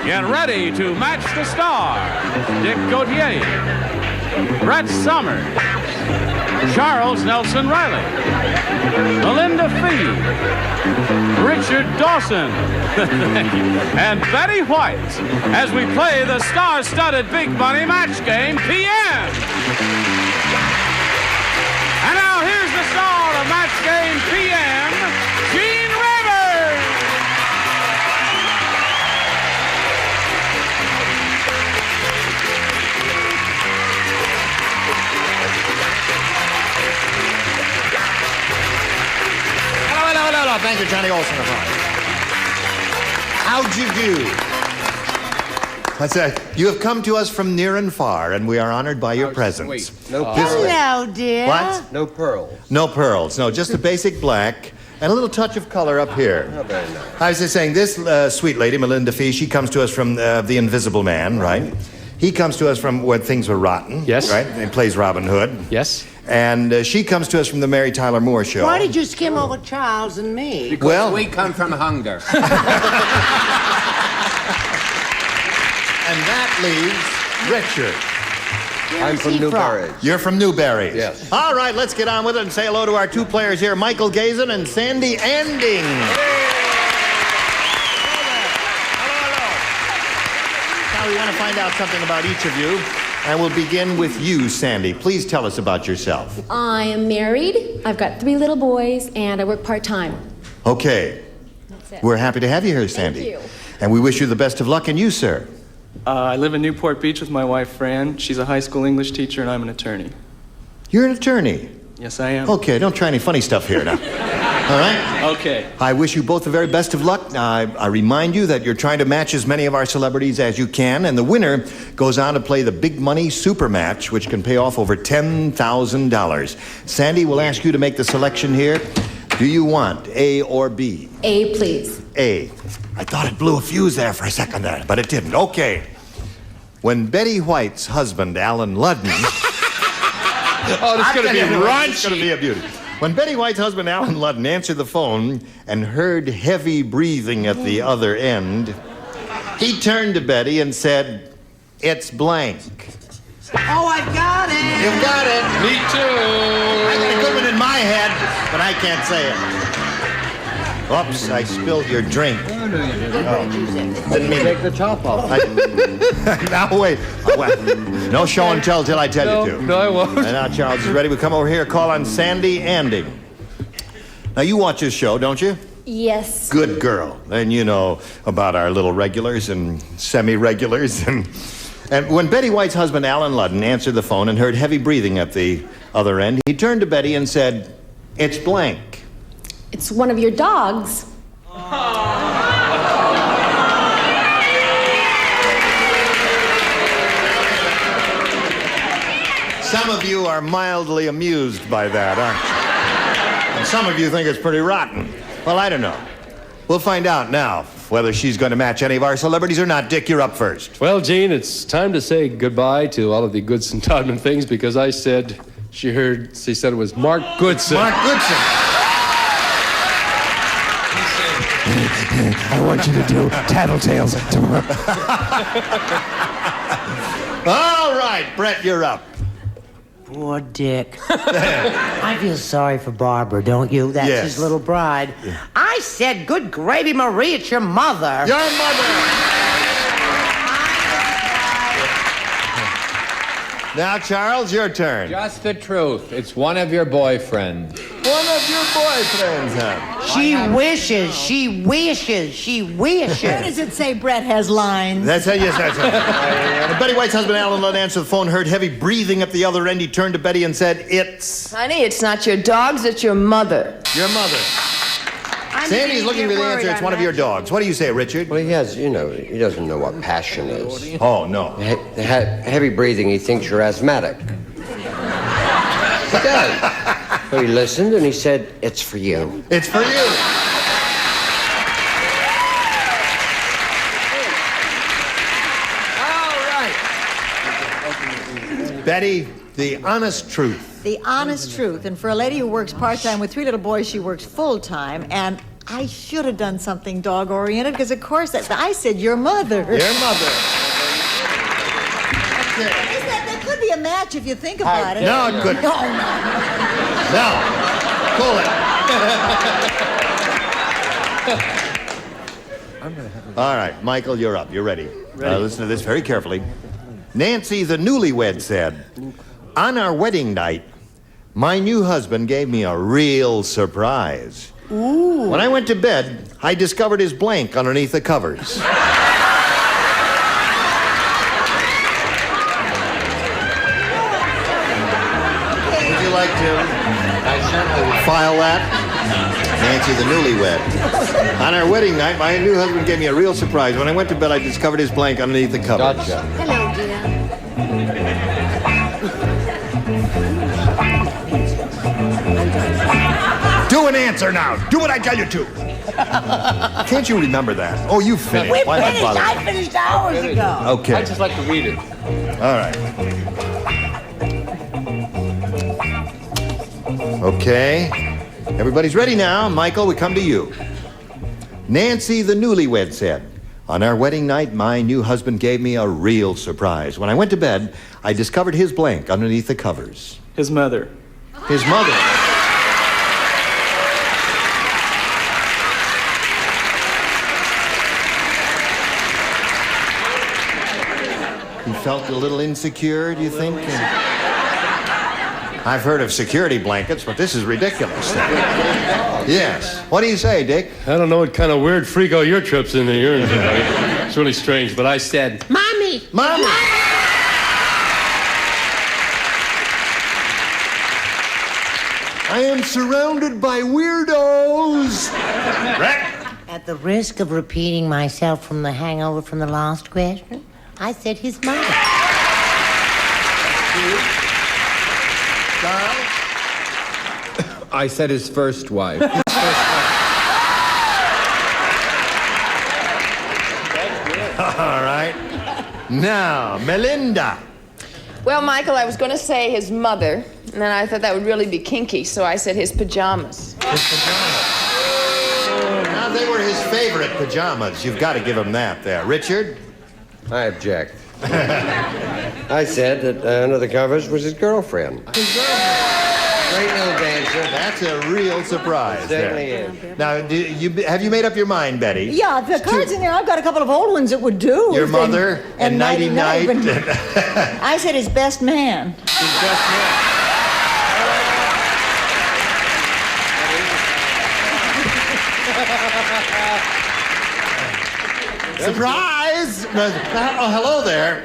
Get ready to match the star. Dick Gautier, Brett Summers, Charles Nelson Reilly, Melinda Fee, Richard Dawson, and Betty White as we play the star-studded Big Money Match Game PM. And now here's the star of Match Game PM, Gene Rivers. Hello. Thank you, Johnny Olson. How'd you do? That's it. You have come to us from near and far, and we are honored by your presence. Wait, no Hello, dear. What? No pearls. No pearls. No, just a basic black and a little touch of color up here. Oh, very nice. I was just saying, this sweet lady, Melinda Fee, she comes to us from The Invisible Man, right? He comes to us from When Things Were Rotten. Yes. Right? He plays Robin Hood. Yes. And she comes to us from The Mary Tyler Moore Show. Why did you skim over Charles and me? Because Well- we come from hunger. And that leaves Richard. I'm from Newberry. You're from Newberry. Yes. All right, let's get on with it and say hello to our two players here, Michael Gazin and Sandy Anding. Now we want to find out something about each of you, and we'll begin with you, Sandy. Please tell us about yourself. I am married. I've got 3 little boys, and I work part-time. Okay. That's it. We're happy to have you here, Sandy. Thank you. And we wish you the best of luck, and you, sir. I live in Newport Beach with my wife, Fran. She's a high school English teacher, and I'm an attorney. You're an attorney. Yes, I am. Okay, don't try any funny stuff here now. All right? Okay. I wish you both the very best of luck. I remind you that you're trying to match as many of our celebrities as you can, and the winner goes on to play the Big Money Super Match, which can pay off over $10,000. Sandy will ask you to make the selection here. Do you want A or B? A, please. A. I thought it blew a fuse there for a second there, but it didn't. Okay. When Betty White's husband, Alan Ludden... Oh, this is going to be It's raunchy. going to be a beauty. When Betty White's husband, Alan Ludden, answered the phone and heard heavy breathing at the other end, he turned to Betty and said, "It's blank." Oh, I got it. You've got it. Me too. I got a good one in my head, but I can't say it. Oops, I spilled your drink. Oh, no, you didn't. Didn't mean Take the top off. Now, wait. No show and tell till I tell you to. No, I won't. And now Charles is ready. We come over here, call on Sandy Anding. Now, you watch this show, don't you? Yes. Good girl. And you know about our little regulars and semi-regulars. And when Betty White's husband, Alan Ludden, answered the phone and heard heavy breathing at the other end, he turned to Betty and said, "It's blank." It's one of your dogs. Some of you are mildly amused by that, aren't you? And some of you think it's pretty rotten. Well, I don't know. We'll find out now whether she's going to match any of our celebrities or not. Dick, you're up first. Well, Gene, it's time to say goodbye to all of the Goodson Todman things because I said she said it was Mark Goodson. Mark Goodson. I want you to do Tattletales tomorrow. All right, Brett, you're up. Poor Dick. I feel sorry for Barbara, don't you? That's Yes. his little bride. Yeah. I said, good gravy, Marie, it's your mother. Your mother. Now, Charles, your turn. Just the truth. It's one of your boyfriends. One of your boyfriends, huh? She wishes. Where does it say Brett has lines? That's it, yes, that's it. Betty White's husband, Alan Ludden, answered the phone, heard heavy breathing at the other end. He turned to Betty and said, "It's Honey, it's not your dogs, it's your mother. your mother." Sandy's looking for the answer. It's one of your dogs. What do you say, Richard? Well, he doesn't know what passion is. Oh, no. Heavy breathing, he thinks you're asthmatic. He does. So he listened and he said, "It's for you." It's for you. All right. Betty, the honest truth. The honest truth. And for a lady who works part-time with 3 little boys, she works full-time. And I should have done something dog-oriented, because, of course, I said your mother. Your mother. There could be a match if you think about it. No, it couldn't. No. No. Pull it. All right, Michael, you're up. You're ready. Listen to this very carefully. Nancy, the newlywed, said, on our wedding night, my new husband gave me a real surprise. Ooh. When I went to bed, I discovered his blank underneath the covers. Would you like to file that? Nancy, the newlywed. On our wedding night, my new husband gave me a real surprise. When I went to bed, I discovered his blank underneath the covers. Gotcha. Hello, dear. Do an answer now. Do what I tell you to. Can't you remember that? Oh, you finished. We Why not finished. bother? I finished hours ago. Okay. I just like to read it. All right. Okay. Everybody's ready now. Michael, we come to you. Nancy, the newlywed, said, on our wedding night, my new husband gave me a real surprise. When I went to bed, I discovered his blank underneath the covers. His mother. His mother. He felt a little insecure, do you think? I've heard of security blankets, but this is ridiculous. Yes. What do you say, Dick? I don't know what kind of weird freako your trip's into. It's really strange, but I said, Mommy! Mommy! I am surrounded by weirdos. Right? At the risk of repeating myself from the hangover from the last question, I said his mother. Charles? I said his first wife. All right. Now, Melinda. Well, Michael, I was going to say his mother, and then I thought that would really be kinky, so I said his pajamas. His pajamas. Now, they were his favorite pajamas. You've got to give him that there. Richard? I object. I said that under the covers was his girlfriend. His girlfriend. Great little dancer. That's a real surprise. Certainly there. is. Now, have you made up your mind, Betty? Yeah, the cards in there, I've got a couple of old ones that would do. Your mother and Nighty Night. I said his best man. His best man. Surprise! Oh, hello there.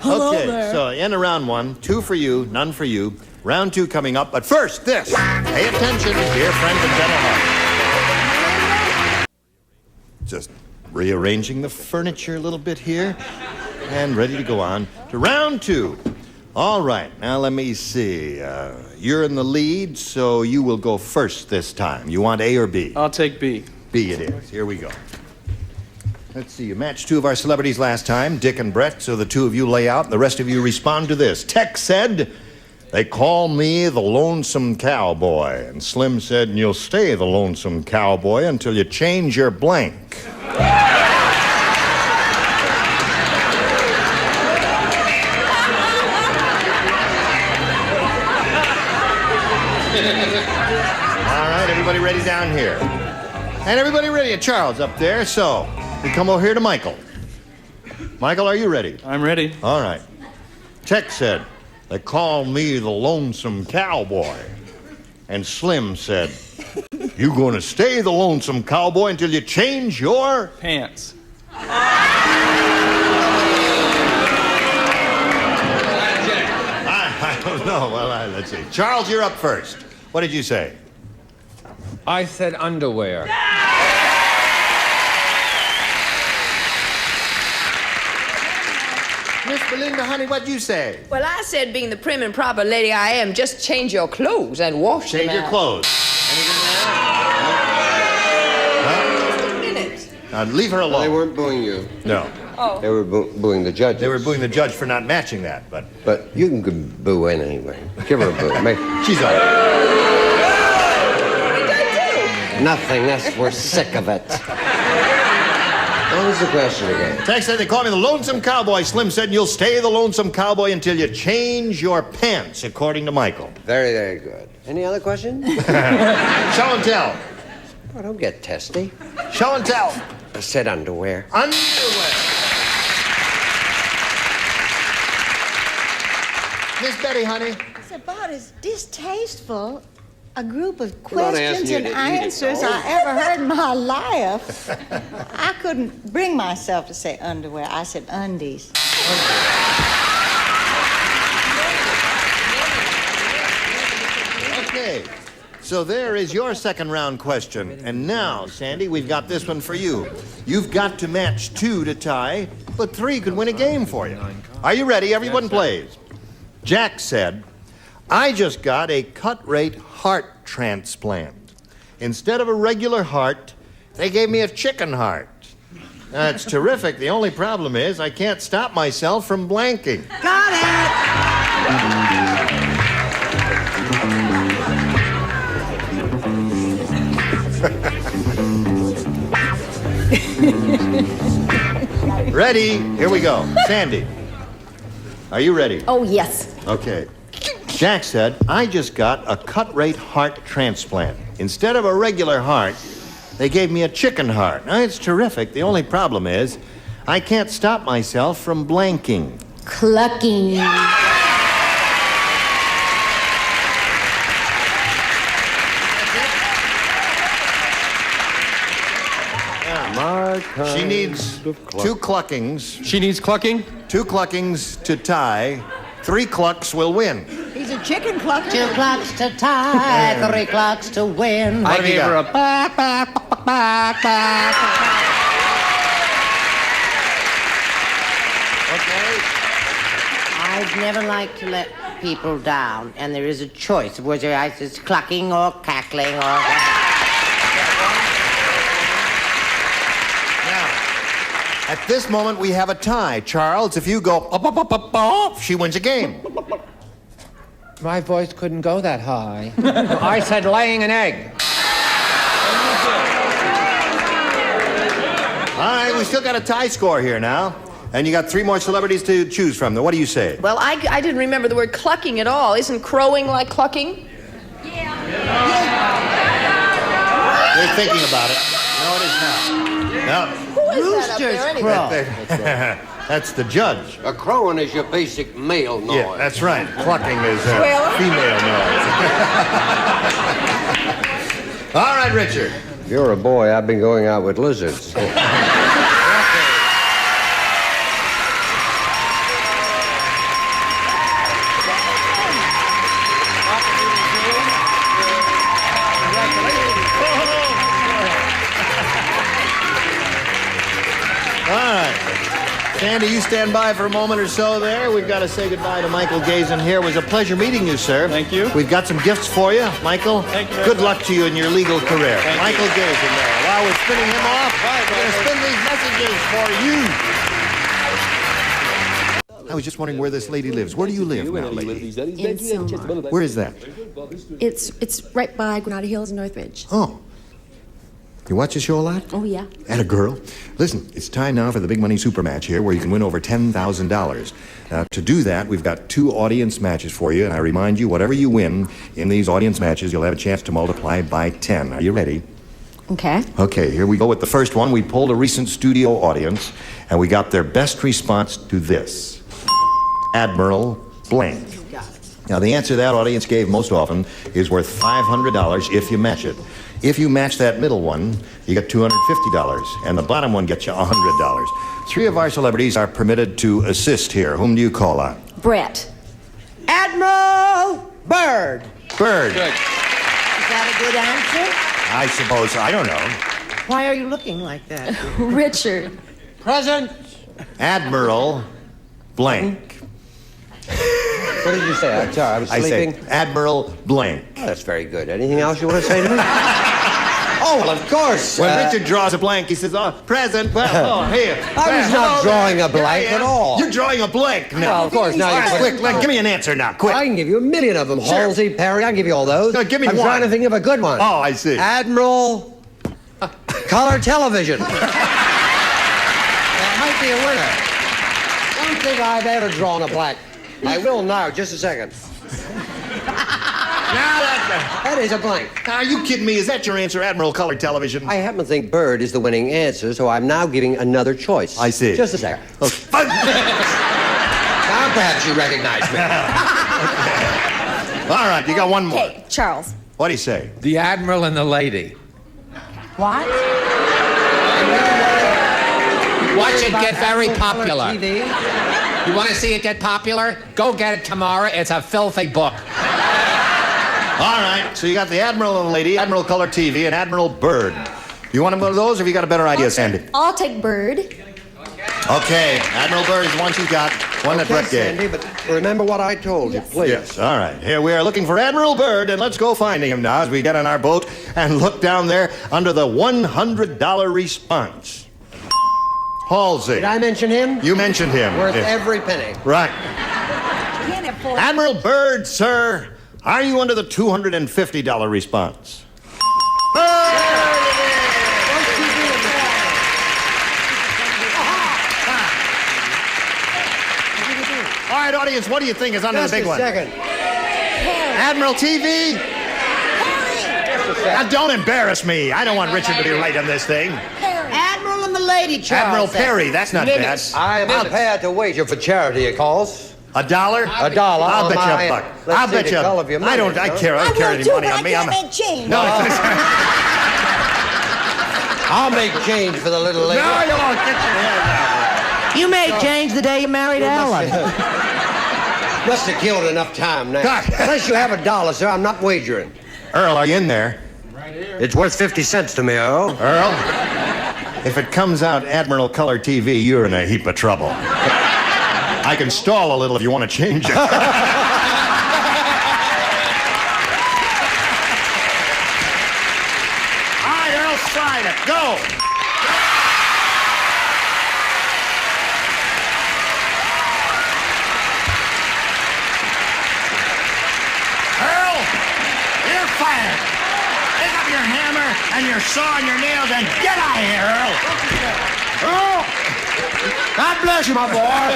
Hello okay, there. so end of round one. 2 for you, none for you. Round 2 coming up, but first, this. Pay attention, dear friends and gentle hearts. Just rearranging the furniture a little bit here. And ready to go on to round 2. All right, now let me see. You're in the lead, so you will go first this time. You want A or B? I'll take B. B it is. Here we go. Let's see, you matched 2 of our celebrities last time, Dick and Brett, so the 2 of you lay out, and the rest of you respond to this. Tex said, they call me the lonesome cowboy. And Slim said, and you'll stay the lonesome cowboy until you change your blank. All right, everybody ready down here? And everybody ready? Charles up there, so we come over here to Michael. Michael, are you ready? I'm ready. All right. Tex said, they call me the lonesome cowboy. And Slim said, you gonna stay the lonesome cowboy until you change your... Pants. I don't know. Well, let's see. Charles, you're up first. What did you say? I said underwear. Miss Melinda, honey, what'd you say? Well, I said, being the prim and proper lady I am, just change your clothes and wash them Change your out. clothes. Anything else? Just a minute. Leave her alone. They weren't booing you. No. Oh. They were booing the judges. They were booing the judge for not matching that, but... But you can boo anyway. Give her a boo. She's all right. Nothing. We're sick of it. What was the question again? Text said they call me the Lonesome Cowboy. Slim said you'll stay the Lonesome Cowboy until you change your pants, according to Michael. Very, very good. Any other questions? Show and tell. Oh, don't get testy. Show and tell. I said underwear. Underwear. Miss Betty, honey. It's about as distasteful a group of We're not questions asking you and to eat it, answers though. I ever heard in my life. I couldn't bring myself to say underwear. I said undies. Okay. So there is your second round question. And now, Sandy, we've got this one for you. You've got to match 2 to tie, but 3 could win a game for you. Are you ready? Everyone plays. Jack said, I just got a cut-rate heart transplant. Instead of a regular heart, they gave me a chicken heart. That's terrific. The only problem is I can't stop myself from blanking. Got it! Ready? Here we go. Sandy, are you ready? Oh, yes. Okay. Jack said, I just got a cut-rate heart transplant. Instead of a regular heart, they gave me a chicken heart. Now, it's terrific. The only problem is I can't stop myself from blanking. Clucking. She needs 2 cluckings. She needs clucking? 2 cluckings to tie. 3 clucks will win. He's a chicken clucker. 2 clocks to tie, 3 clocks to win. What have you got? Okay. I'd never like to let people down, and there is a choice of whether it's clucking or cackling or... At this moment, we have a tie. Charles, if you go up, up, up, up, up, she wins a game. My voice couldn't go that high. I said laying an egg. All right, we still got a tie score here now. And you got 3 more celebrities to choose from. What do you say? Well, I didn't remember the word clucking at all. Isn't crowing like clucking? They're thinking about it. No, it is not. No. Who is that up there anyway? That's the judge. A crowing is your basic male noise. Yeah, that's right. Clucking is female noise. All right, Richard. You're a boy. I've been going out with lizards. Sandy, you stand by for a moment or so there. We've got to say goodbye to Michael Gazen here. It was a pleasure meeting you, sir. Thank you. We've got some gifts for you, Michael. Thank you very Good much. luck to you in your legal career. Thank Michael you. Gazen there. While we're spinning him off, we're going to spin these messages for you. I was just wondering where this lady lives. Where do you live now, lady? In Silmar. Where is that? It's right by Granada Hills and Northridge. Oh. You watch the show a lot? Oh, yeah. And a girl. Listen, it's time now for the big money super match here where you can win over $10,000. Now, to do that, we've got 2 audience matches for you. And I remind you, whatever you win in these audience matches, you'll have a chance to multiply by 10. Are you ready? Okay. Okay, here we go with the first one. We polled a recent studio audience, and we got their best response to this. Admiral blank. Now, the answer that audience gave most often is worth $500 if you match it. If you match that middle one, you get $250, and the bottom one gets you $100. 3 of our celebrities are permitted to assist here. Whom do you call on? Brett. Admiral Bird. Bird. Good. Is that a good answer? I suppose. I don't know. Why are you looking like that? Richard. Present. Admiral blank. What did you say? I'm sorry, I was I sleeping. say Admiral blank. Oh, that's very good. Anything else you want to say to me? Oh, well, of course. When Richard draws a blank, he says, "Oh, present." Well, here. I was not drawing a blank at all. You're drawing a blank now. Well, of course. Now, All right, quick, give me an answer now, quick. I can give you a million of them. Sure. Halsey, Perry, I can give you all those. No, give me I'm one. trying to think of a good one. Oh, I see. Admiral Color Television. That might be a winner. Don't think I've ever drawn a blank. I will now, just a second. That is a blank. Are you kidding me? Is that your answer, Admiral Color Television? I happen to think bird is the winning answer, so I'm now giving another choice. I see. Just a second. Okay. Now perhaps you recognize me. All right, you got one more. Okay, Charles. What do you say? The Admiral and the Lady. What? Watch it get very popular. TV. You want to see it get popular? Go get it tomorrow. It's a filthy book. All right, so you got the Admiral and the Lady, Admiral Color TV, and Admiral Bird. You want one of those, or have you got a better idea, Sandy? I'll take Bird. Okay, Admiral Bird is the one she's got, one that Brett gave. Sandy, but remember what I told you, please. Yes, all right. Here we are looking for Admiral Bird, and let's go finding him now as we get on our boat and look down there under the $100 response. Halsey. Did I mention him? You mentioned him. Worth Yes. every penny. Right. Admiral Bird, sir, are you under the $250 response? All right, audience, what do you think is under Just the big a one? second. Admiral TV? Now, don't embarrass me. I don't want Richard to be right on this thing. Admiral and the Lady, Charles. Admiral Perry, that's not bad. I am prepared to wager for charity, it calls. $1? $1. I'll bet you a buck. I'll bet you. I don't carry any money on me. I can't make change. No, I'll make change for the little lady. no, you won't get your head out. You made change the day you married Ellen. Must have killed enough time now. God. Unless you have $1, sir, I'm not wagering. Earl, are you in there? It's worth 50 cents to me, Earl. Earl? If it comes out Admiral Color TV, you're in a heap of trouble. I can stall a little if you want to change it. All right, Earl, sign it. Go. Earl, you're fired. Pick up your hammer and your saw and your nails and get out of here, Earl. Earl, God bless you, my boy.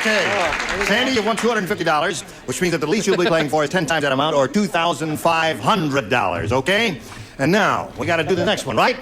Okay. Sandy, you won $250, which means that the least you'll be playing for is 10 times that amount, or $2,500, okay? And now, we got to do the next one, right?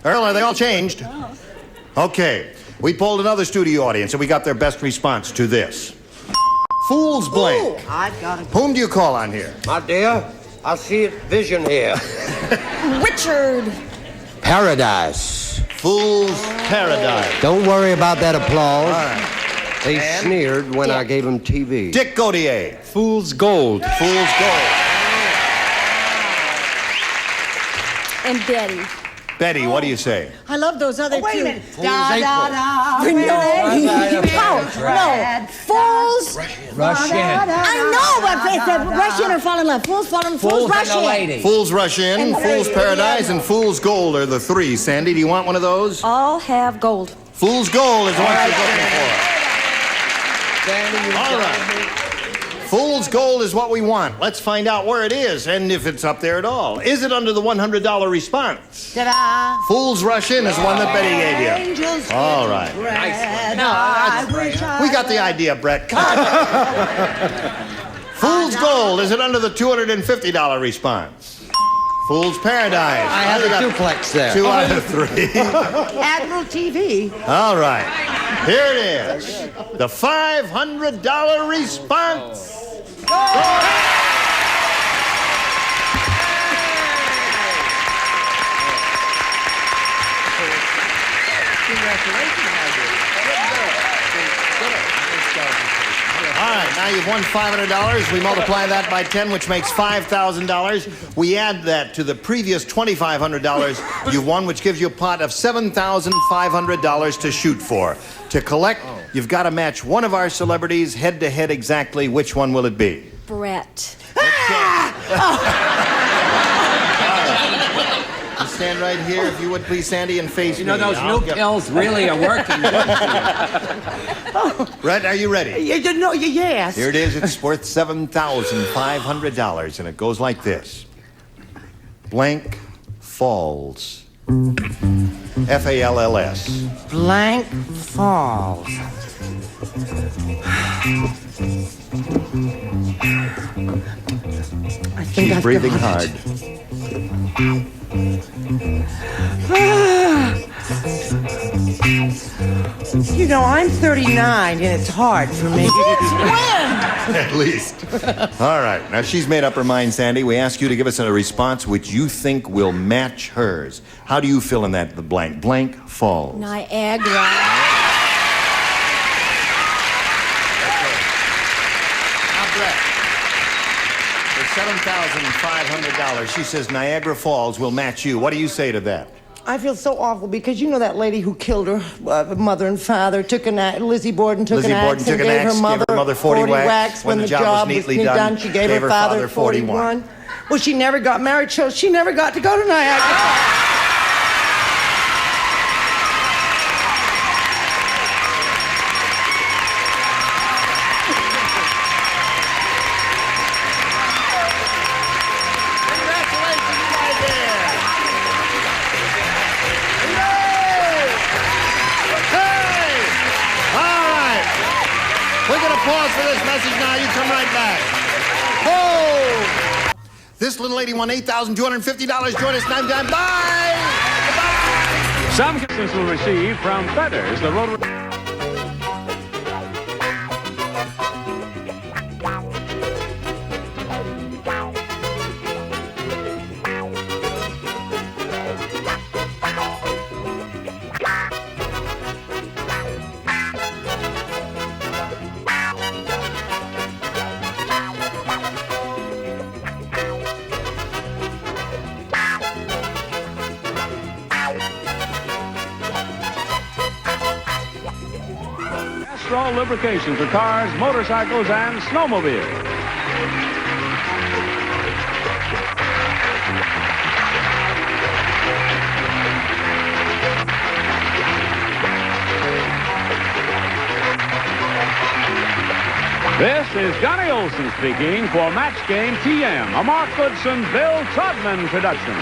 Earl, are they all changed? Okay. We polled another studio audience, and we got their best response to this. Fool's blank. I've got it. Whom do you call on here? My dear, I see it vision here. Richard. Paradise. Fool's paradise. Don't worry about that applause. All right. They sneered when I gave them TV. Dick Gautier. Fool's gold. Fool's gold. And Betty. Betty, what do you say? I love those other two. Wait a minute. Da, da, da. No, fools. Russian. I know, but it's a Russian or fall in love. Fools fall in fools rush and the in. Lady. Fools Rush In, Fool's Paradise, and Fool's Gold are the three. Sandy, do you want one of those? I'll have gold. Fool's Gold is the one she's looking for. Sandy, you All right. Fool's Gold is what we want. Let's find out where it is and if it's up there at all. Is it under the $100 response? Ta-da. Fool's Rush In is one that Betty gave you. Angels All right. We got the idea, Brett. Come on. Fool's Gold, is it under the $250 response? Fool's Paradise. I have a duplex there. 2 out of 3. Admiral TV. All right. Here it is. The $500 response. All right, now you've won $500. We multiply that by 10, which makes $5,000. We add that to the previous $2,500 you've won, which gives you a pot of $7,500 to shoot for. To collect You've got to match one of our celebrities head to head exactly. Which one will it be? Brett. You stand right here, if you would please, Sandy, and face me. You know, those new pills really are working good for you. Brett, are you ready? Yes. Here it is. It's worth $7,500, and it goes like this. Blank Falls. Falls. Blank Falls. I think Keep I've breathing got hard. You know, I'm 39, and it's hard for me. At least. All right. Now, she's made up her mind, Sandy. We ask you to give us a response which you think will match hers. How do you fill in that, the blank? Blank Falls. Niagara. For $7,500, she says Niagara Falls will match you. What do you say to that? I feel so awful because you know that lady who killed her mother and father, Lizzie Borden took an axe and gave her mother 40 whacks when the job was neatly done. She gave her father 41. Well, she never got married, so she never got to go to Niagara. Pause for this message now. You come right back. Oh! This little lady won $8,250. Join us 9 times. Bye! Bye! Some contestants will receive from Feathers, the road. Castrol lubrication for cars, motorcycles, and snowmobiles. This is Johnny Olson speaking for Match Game TM, a Mark Goodson, Bill Todman production.